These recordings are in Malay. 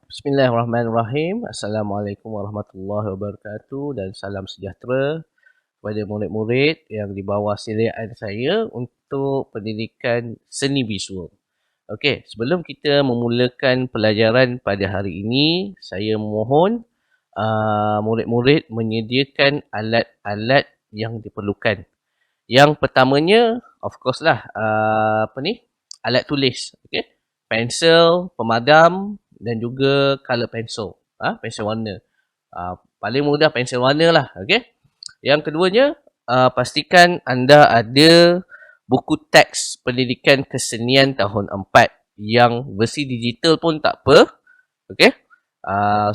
Bismillahirrahmanirrahim. Assalamualaikum warahmatullahi wabarakatuh dan salam sejahtera kepada murid-murid yang di bawah silian saya untuk pendidikan seni visual. Okey, sebelum kita memulakan pelajaran pada hari ini, saya mohon murid-murid menyediakan alat-alat yang diperlukan. Yang pertamanya, of course lah, alat tulis. Okey, pensel, pemadam dan juga color pencil. Pensel warna. Paling mudah pensel warna lah. Okey. Yang keduanya, pastikan anda ada buku teks pendidikan kesenian tahun 4 yang versi digital pun tak apa. Okey.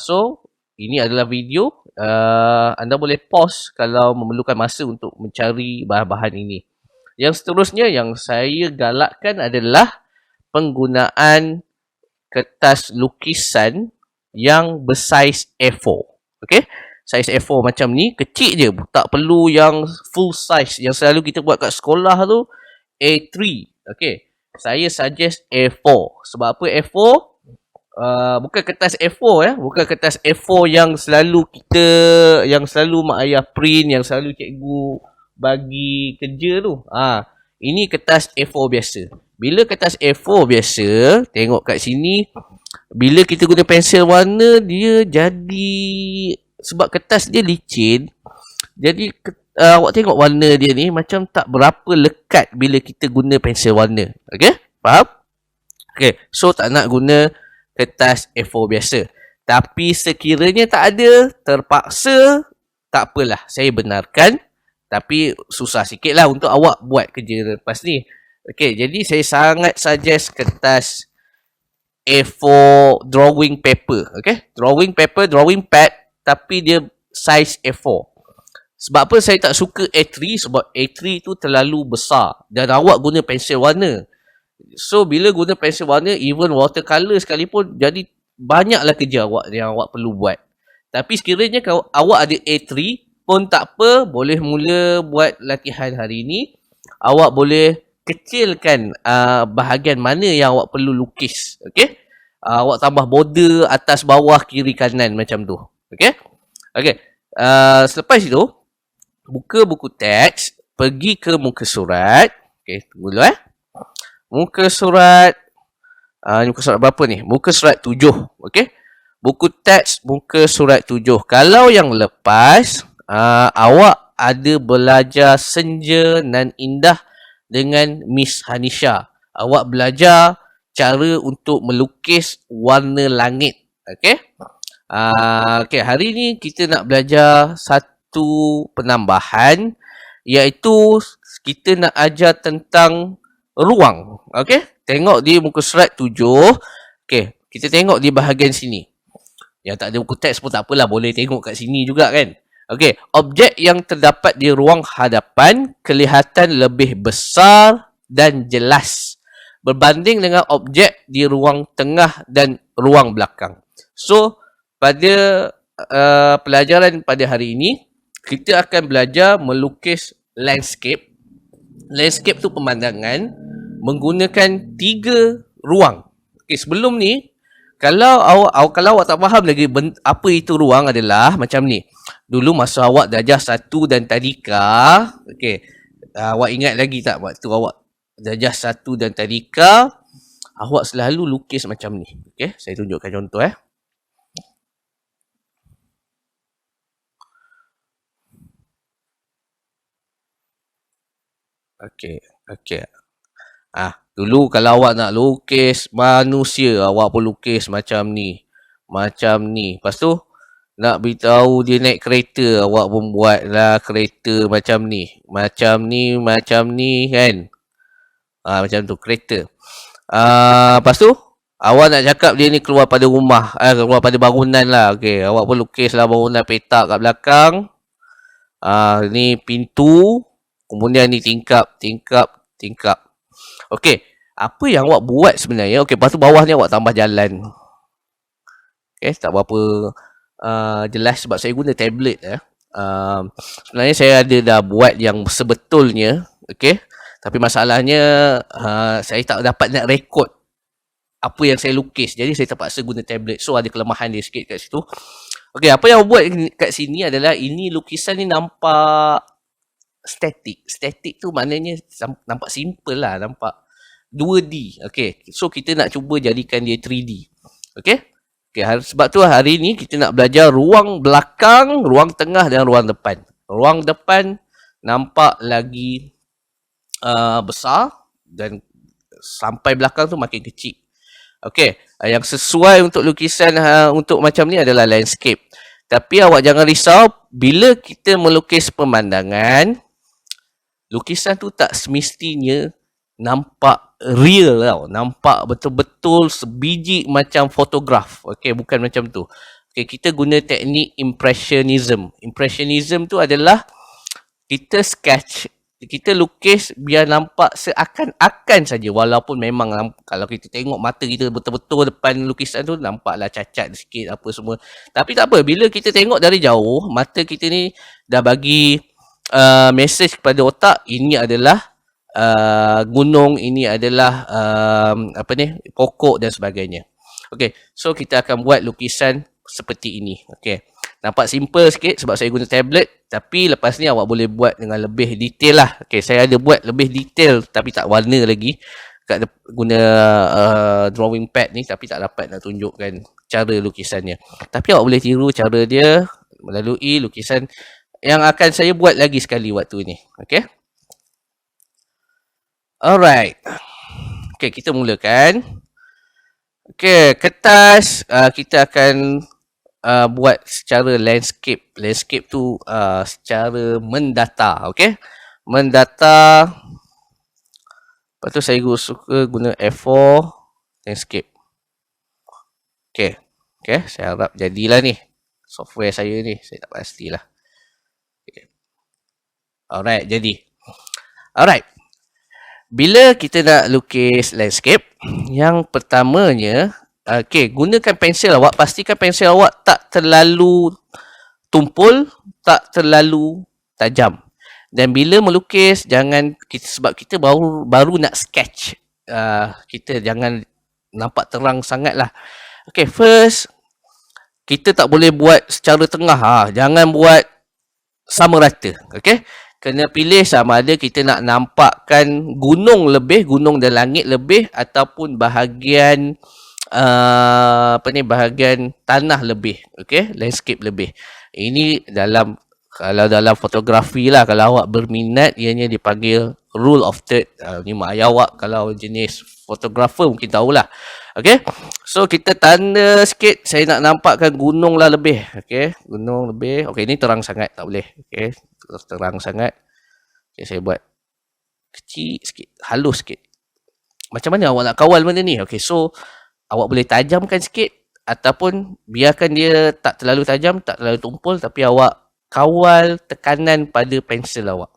So, ini adalah video. Anda boleh pause kalau memerlukan masa untuk mencari bahan-bahan ini. Yang seterusnya yang saya galakkan adalah penggunaan kertas lukisan yang bersaiz A4. Okey? Saiz A4 macam ni, kecil je. Tak perlu yang full size yang selalu kita buat kat sekolah tu, A3. Okey. Saya suggest A4. Sebab apa A4? Bukan kertas A4 ya, bukan kertas A4 yang selalu mak ayah print, yang selalu cikgu bagi kerja tu. Ini kertas A4 biasa. Bila kertas A4 biasa, tengok kat sini, bila kita guna pensel warna, dia jadi, sebab kertas dia licin, jadi awak tengok warna dia ni macam tak berapa lekat bila kita guna pensel warna. Okay? Faham? Okay, so tak nak guna kertas A4 biasa. Tapi sekiranya tak ada, terpaksa, tak apalah, saya benarkan. Tapi susah sikit lah untuk awak buat kerja lepas ni. Okay, jadi saya sangat suggest kertas A4 drawing paper. Okay, drawing paper, drawing pad, tapi dia size A4. Sebab apa saya tak suka A3? Sebab A3 tu terlalu besar dan awak guna pensel warna. So, bila guna pensel warna, even watercolor sekalipun, jadi banyaklah kerja awak yang awak perlu buat. Tapi sekiranya kalau awak ada A3 pun tak apa, boleh mula buat latihan hari ini. Awak boleh kecilkan bahagian mana yang awak perlu lukis. Okay? Awak tambah border atas bawah kiri kanan macam tu. Okay? Okay. Selepas itu, buka buku teks, pergi ke muka surat. Okay, tunggu dulu Muka surat berapa ni? Muka surat 7. Okay? Buku teks muka surat 7. Kalau yang lepas, awak ada belajar senja nan indah dengan Miss Hanisha. Awak belajar cara untuk melukis warna langit. Okay? Okay, hari ni kita nak belajar satu penambahan, iaitu kita nak ajar tentang ruang. Okay? Tengok di muka surat 7. Okay, kita tengok di bahagian sini. Yang tak ada buku teks pun tak apalah, boleh tengok kat sini juga kan. Okey, objek yang terdapat di ruang hadapan kelihatan lebih besar dan jelas berbanding dengan objek di ruang tengah dan ruang belakang. So, pada pelajaran pada hari ini, kita akan belajar melukis landscape. Landscape tu pemandangan menggunakan 3 ruang. Okey, sebelum ni, kalau awak tak faham lagi apa itu ruang, adalah macam ni. Dulu masa awak darjah 1 dan tadika, okey, awak ingat lagi tak waktu awak darjah 1 dan tadika, awak selalu lukis macam ni. Okey, saya tunjukkan contoh Okey. Dulu kalau awak nak lukis manusia, awak pun lukis macam ni. Lepas tu nak beritahu dia naik kereta, awak pun buatlah kereta macam ni kan. Macam tu kereta. Lepas tu awak nak cakap dia ni keluar pada rumah, keluar pada bangunan lah. Okey, awak pun lukislah bangunan petak kat belakang. Ni pintu, kemudian ni tingkap. Okey, apa yang awak buat sebenarnya? Okey, lepas tu bawah ni awak tambah jalan. Okey, tak berapa jelas sebab saya guna tablet sebenarnya saya ada dah buat yang sebetulnya. Okey, tapi masalahnya saya tak dapat nak rekod apa yang saya lukis. Jadi saya terpaksa guna tablet. So ada kelemahan dia sikit kat situ. Okey, apa yang buat kat sini adalah ini lukisan ni nampak statik. Statik tu maknanya nampak simple lah, nampak 2D. Okey, so kita nak cuba jadikan dia 3D. Okey? Okey, sebab tu hari ni kita nak belajar ruang belakang, ruang tengah dan ruang depan. Ruang depan nampak lagi besar dan sampai belakang tu makin kecil. Okey, yang sesuai untuk lukisan untuk macam ni adalah landscape. Tapi awak jangan risau, bila kita melukis pemandangan, lukisan tu tak semestinya nampak real tau. Nampak betul-betul sebiji macam fotograf. Okey, bukan macam tu. Okey, kita guna teknik impressionism. Impressionism tu adalah kita sketch, kita lukis biar nampak seakan-akan saja, walaupun memang kalau kita tengok mata kita betul-betul depan lukisan tu nampaklah cacat sikit apa semua. Tapi tak apa, bila kita tengok dari jauh, mata kita ni dah bagi message kepada otak, ini adalah gunung, ini adalah pokok dan sebagainya. Okey, so kita akan buat lukisan seperti ini. Okey, nampak simple sikit sebab saya guna tablet, tapi lepas ni awak boleh buat dengan lebih detail lah. Okey, saya ada buat lebih detail tapi tak warna lagi, guna drawing pad ni, tapi tak dapat nak tunjukkan cara lukisannya. Tapi awak boleh tiru cara dia melalui lukisan yang akan saya buat lagi sekali waktu ni. Okey, alright. Okey, kita mulakan. Okey, kertas kita akan buat secara landscape. Landscape tu secara mendata. Okey, mendata. Lepas tu saya suka guna A4 landscape. Okey, okey, saya harap jadilah ni software saya ni. Saya tak pastilah. Okay. Alright, jadi. Alright. Bila kita nak lukis landscape, yang pertamanya, gunakan pensel awak. Pastikan pensel awak tak terlalu tumpul, tak terlalu tajam. Dan bila melukis, jangan sebab kita baru nak sketch, kita jangan nampak terang sangat lah. Okay, first kita tak boleh buat secara tengah. Jangan buat sama rata. Okay, kena pilih sama ada kita nak nampakkan gunung lebih, gunung dan langit lebih, ataupun bahagian bahagian tanah lebih. Okay, landscape lebih. Ini kalau dalam fotografi lah, kalau awak berminat, ianya dipanggil rule of third. Ni mak ayah awak kalau jenis fotografer mungkin tahulah. Okay, so kita tanda sikit. Saya nak nampakkan gunung lah lebih. Okay, gunung lebih. Okay, ni terang sangat, tak boleh. Okay, terang sangat. Okay, saya buat kecil sikit, halus sikit. Macam mana awak nak kawal benda ni? Okay, so awak boleh tajamkan sikit, ataupun biarkan dia tak terlalu tajam, tak terlalu tumpul, tapi awak kawal tekanan pada pensel awak.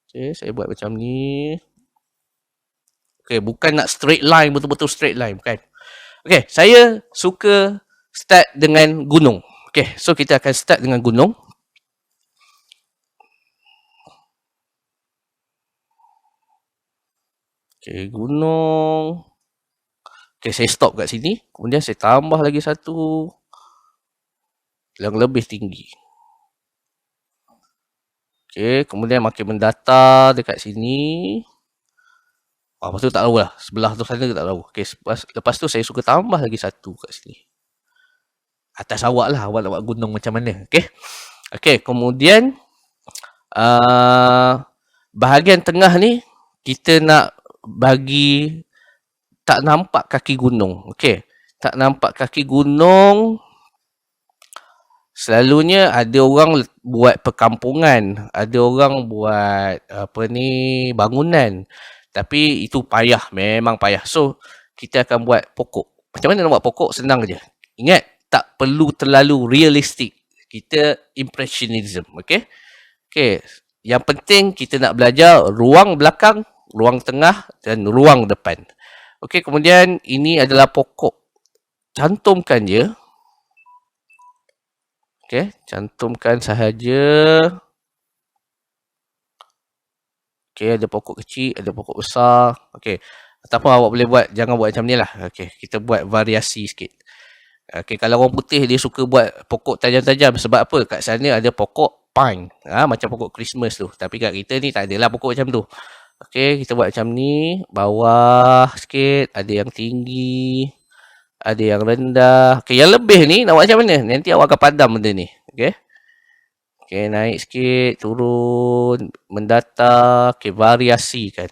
Okay, saya buat macam ni. Okay, bukan nak straight line, betul-betul straight line, bukan. Okay, saya suka start dengan gunung. Okay, so kita akan start dengan gunung. Okay, gunung. Okay, saya stop kat sini. Kemudian saya tambah lagi satu yang lebih tinggi. Okay, kemudian makin mendata dekat sini. Lepas tu tak tahu lah. Sebelah tu sana tak tahu. Okay, lepas tu saya suka tambah lagi satu kat sini. Atas awak lah. Awak nak buat gunung macam mana. Okay. Okay, kemudian bahagian tengah ni kita nak bagi tak nampak kaki gunung. Okay. Tak nampak kaki gunung. Selalunya ada orang buat perkampungan. Ada orang buat bangunan. Tapi itu payah, memang payah. So, kita akan buat pokok. Macam mana nak buat pokok? Senang je. Ingat, tak perlu terlalu realistik. Kita impressionism, okay? Okay, yang penting kita nak belajar ruang belakang, ruang tengah dan ruang depan. Okay, kemudian ini adalah pokok. Cantumkan je. Okay, cantumkan sahaja. Okay, ada pokok kecil, ada pokok besar. Okay, Ataupun awak boleh buat, jangan buat macam ni lah. Okey, kita buat variasi sikit. Okey, kalau orang putih dia suka buat pokok tajam-tajam. Sebab apa? Kat sana ada pokok pine. Macam pokok Christmas tu. Tapi kat kita ni tak adalah pokok macam tu. Okey, kita buat macam ni. Bawah sikit. Ada yang tinggi. Ada yang rendah. Okey, yang lebih ni nak buat macam mana? Nanti awak akan padam benda ni. Okey. Okey, naik sikit. Turun. Mendatar. Okey, variasikan.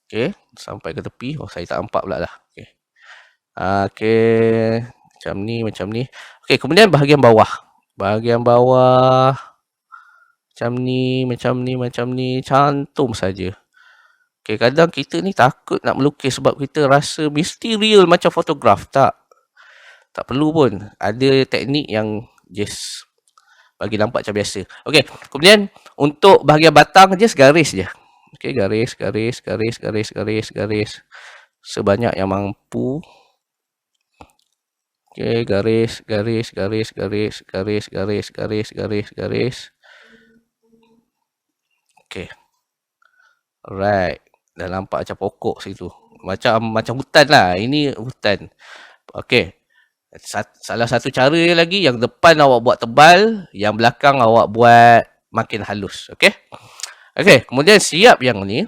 Okey, sampai ke tepi. Oh, saya tak nampak pula lah. Okey. Okey, macam ni, macam ni. Okey, kemudian bahagian bawah. Bahagian bawah macam ni, macam ni, macam ni. Cantum saja. Okey, kadang kita ni takut nak melukis sebab kita rasa mesti real macam fotograf. Tak perlu pun. Ada teknik yang just bagi nampak macam biasa. Okey, kemudian untuk bahagian batang just garis je. Okey, garis, garis, garis, garis, garis, garis. Sebanyak yang mampu. Okey, garis, garis, garis, garis, garis, garis, garis, garis, garis. Okey. Alright. Dah nampak macam pokok situ. Macam hutan lah. Ini hutan. Okey. Salah satu cara lagi, yang depan awak buat tebal, yang belakang awak buat makin halus. Okey. Okey, kemudian siap yang ni.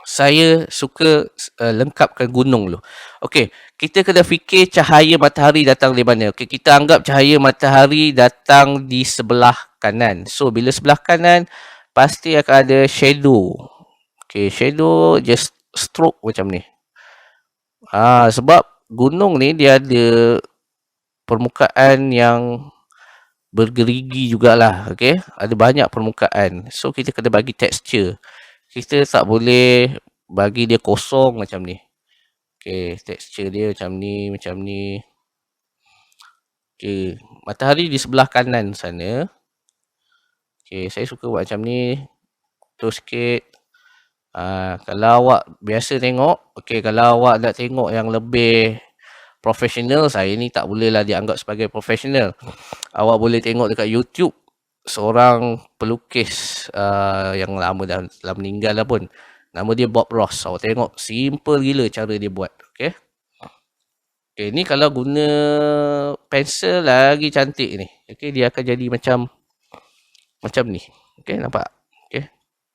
Saya suka lengkapkan gunung dulu. Okey, kita kena fikir cahaya matahari datang dari mana. Okey, kita anggap cahaya matahari datang di sebelah kanan. So, bila sebelah kanan, pasti akan ada shadow. Okey, shadow just stroke macam ni. Sebab gunung ni dia ada permukaan yang bergerigi jugalah. Okey, ada banyak permukaan. So, kita kena bagi texture. Kita tak boleh bagi dia kosong macam ni. Okey, tekstur dia macam ni, macam ni. Okey, matahari di sebelah kanan sana. Okey, saya suka buat macam ni. Terus sikit. Kalau awak biasa tengok, okey, kalau awak nak tengok yang lebih profesional, saya ni tak bolehlah dianggap sebagai profesional. Awak boleh tengok dekat YouTube seorang pelukis yang lama dah meninggal dah pun. Nama dia Bob Ross. Awak tengok, simple gila cara dia buat. Okey. Okey, ni kalau guna pensel lagi cantik ni. Okey, dia akan jadi macam ni. Okey, nampak? Okey.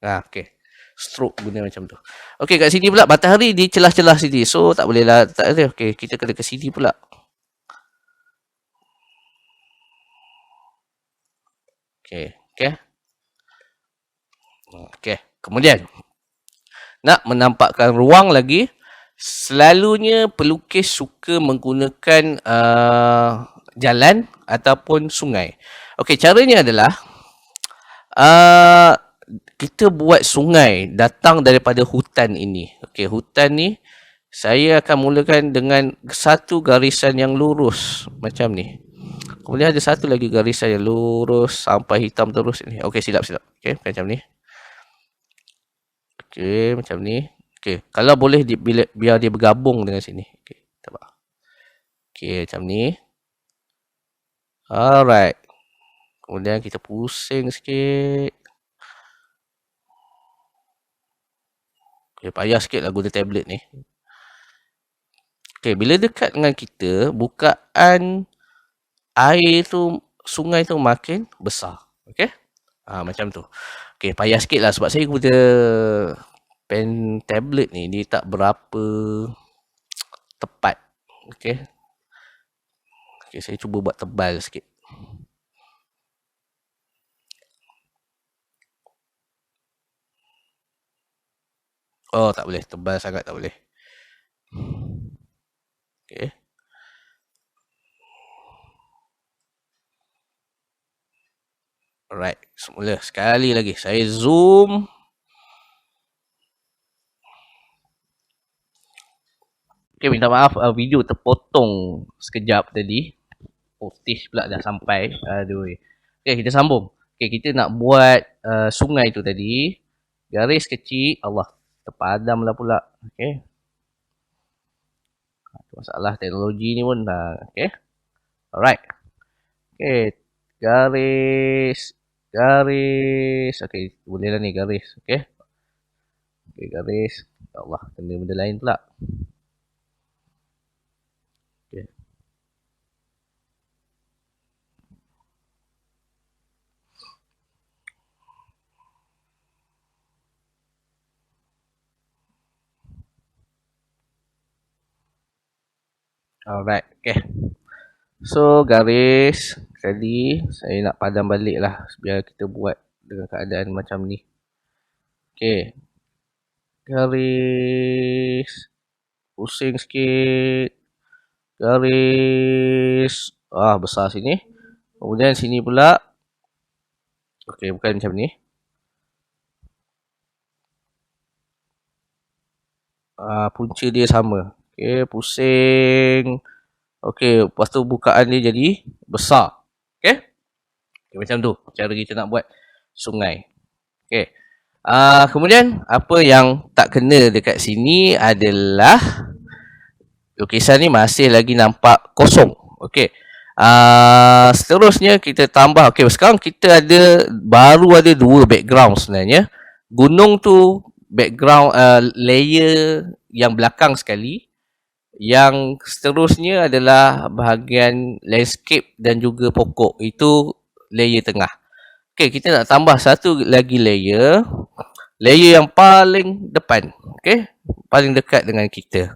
Okey. Stroke guna macam tu. Okey, kat sini pula matahari di celah-celah sini. So, tak bolehlah. Tak ada. Okey, kita kena ke sini pula. Okey. Okey. Okey. Kemudian, nak menampakkan ruang lagi, selalunya pelukis suka menggunakan jalan ataupun sungai. Okey, caranya adalah kita buat sungai datang daripada hutan ini. Okey, hutan ni saya akan mulakan dengan satu garisan yang lurus macam ni. Kemudian ada satu lagi garisan yang lurus sampai hitam terus ni. Okey, silap. Okey, macam ni. Okey, macam ni. Okey, kalau boleh biar dia bergabung dengan sini. Okey, nampak. Okey, macam ni. Alright. Kemudian kita pusing sikit. Okey, payah sikit lah guna tablet ni. Okey, bila dekat dengan kita, bukaan air tu, sungai tu makin besar. Okey? Macam tu. Okey, payah sikit lah sebab saya guna pen tablet ni, dia tak berapa tepat. Okey. Okey, saya cuba buat tebal sikit. Oh, tak boleh. Tebal sangat tak boleh. Okey. Alright. Semula. Sekali lagi. Saya zoom. Okey, minta maaf. Video terpotong sekejap tadi. Otis pula dah sampai. Aduh. Okey, kita sambung. Okey, kita nak buat sungai tu tadi. Garis kecil. Allah. Terpadam lah pula. Okey. Masalah teknologi ni pun dah. Okey. Alright. Okey. Garis Garis. Okey, boleh lah ni garis. Okey. Okey, garis. Ya Allah, kena benda lain pula. Okey. Alright. Okey. So, garis. Tadi saya nak padam balik lah. Biar kita buat dengan keadaan macam ni. Okey. Garis. Pusing sikit. Garis. Besar sini. Kemudian sini pula. Okey, bukan macam ni. Punca dia sama. Okey, pusing. Okey, lepas tu bukaan dia jadi besar. Okey? Okay, macam tu cara kita nak buat sungai. Okey. Kemudian apa yang tak kena dekat sini adalah lukisan ni masih lagi nampak kosong. Okey. Seterusnya kita tambah. Okey, sekarang kita baru ada dua background sebenarnya. Gunung tu background layer yang belakang sekali. Yang seterusnya adalah bahagian landscape dan juga pokok. Itu layer tengah. Okey, kita nak tambah satu lagi layer. Layer yang paling depan. Okey, paling dekat dengan kita.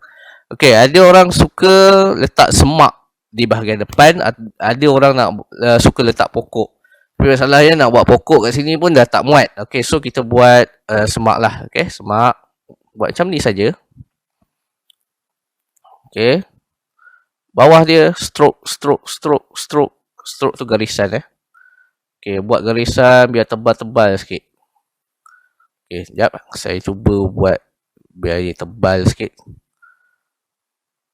Okey, ada orang suka letak semak di bahagian depan. Ada orang nak suka letak pokok. Tapi masalahnya nak buat pokok kat sini pun dah tak muat. Okey, so kita buat semak lah. Okey, semak. Buat macam ni saja. Okey. Bawah dia stroke tu garisan Okey, buat garisan biar tebal-tebal sikit. Okey, sekejap saya cuba buat biar dia tebal sikit.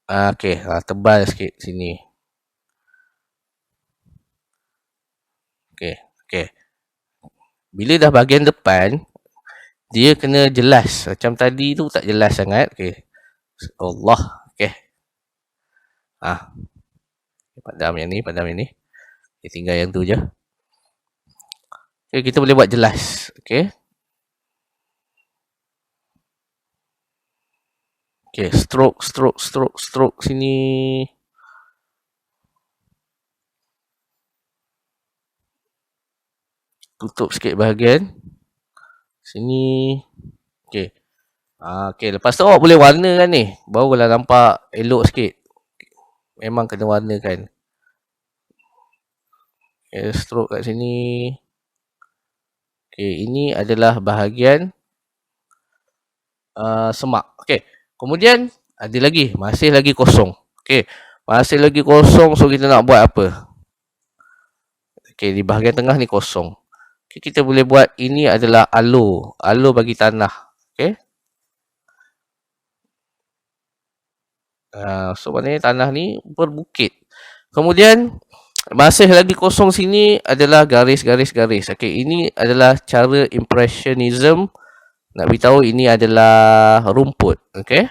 Okey, tebal sikit sini. Okey. Bila dah bahagian depan, dia kena jelas. Macam tadi tu tak jelas sangat. Okey. Allah. Okey. Padam yang ni. Okay, tinggal yang tu je. Okay, kita boleh buat jelas. Okay. Okay, stroke sini. Tutup sikit bahagian. Sini. Okay. Okay, lepas tu awak boleh warnakan ni. Barulah nampak elok sikit. Memang kena warnakan. Okay, stroke kat sini. Okay, ini adalah bahagian semak. Okay, kemudian ada lagi. Masih lagi kosong. Okay, masih lagi kosong. So, kita nak buat apa? Okay, di bahagian tengah ni kosong. Okay, kita boleh buat ini adalah alo. Alo bagi tanah. Okay. So, maknanya tanah ni berbukit. Kemudian, masih lagi kosong sini adalah garis-garis. Okay, ini adalah cara impressionism. Nak beritahu ini adalah rumput. Okay.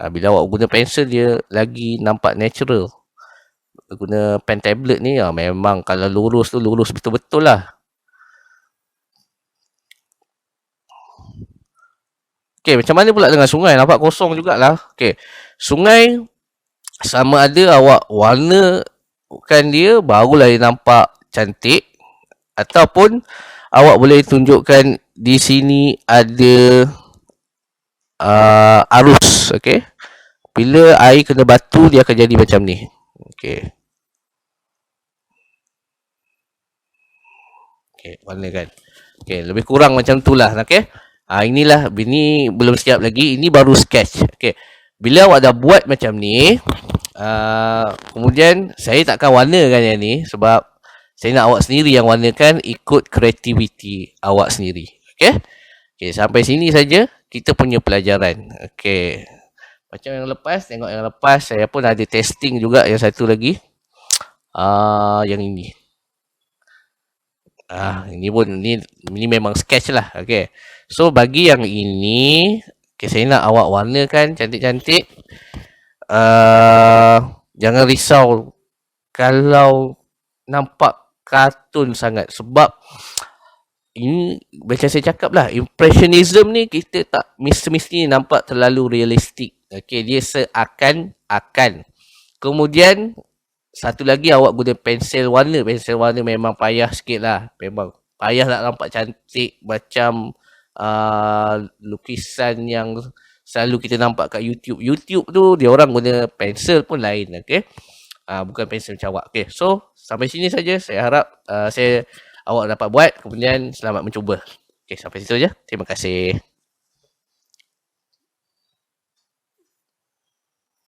Bila awak guna pensel, dia lagi nampak natural. Guna pen tablet ni, memang kalau lurus tu lurus betul-betul lah. Okay, macam mana pula dengan sungai? Nampak kosong jugalah. Okay, sungai sama ada awak warnakan dia barulah dia nampak cantik, ataupun awak boleh tunjukkan di sini ada arus. Okay, bila air kena batu dia akan jadi macam ni. Okay. Okay, warnakan. Okay, lebih kurang macam tu lah. Okay. Inilah, ini belum siap lagi. Ini baru sketch. Okay. Bila awak dah buat macam ni, kemudian saya takkan warnakan yang ni sebab saya nak awak sendiri yang warnakan ikut kreativiti awak sendiri. Okay. Okay, sampai sini saja kita punya pelajaran. Okay. Macam yang lepas, tengok yang lepas. Saya pun ada testing juga yang satu lagi. Yang ini. Ini pun, ini memang sketch lah. Okay. So, bagi yang ini, okay, saya nak awak warnakan cantik-cantik. Jangan risau kalau nampak kartun sangat. Sebab ini macam saya cakap lah, impressionism ni kita tak mesti nampak terlalu realistik. Okay, dia seakan-akan. Kemudian satu lagi, awak guna pensel warna. Pensel warna memang payah sikit lah. Memang payah nak nampak cantik macam lukisan yang selalu kita nampak kat YouTube. YouTube tu dia orang guna pensel pun lain. Okay, bukan pensel cawak. Okay, so sampai sini saja. Saya harap awak dapat buat. Kemudian selamat mencuba. Okay, sampai situ je. Terima kasih.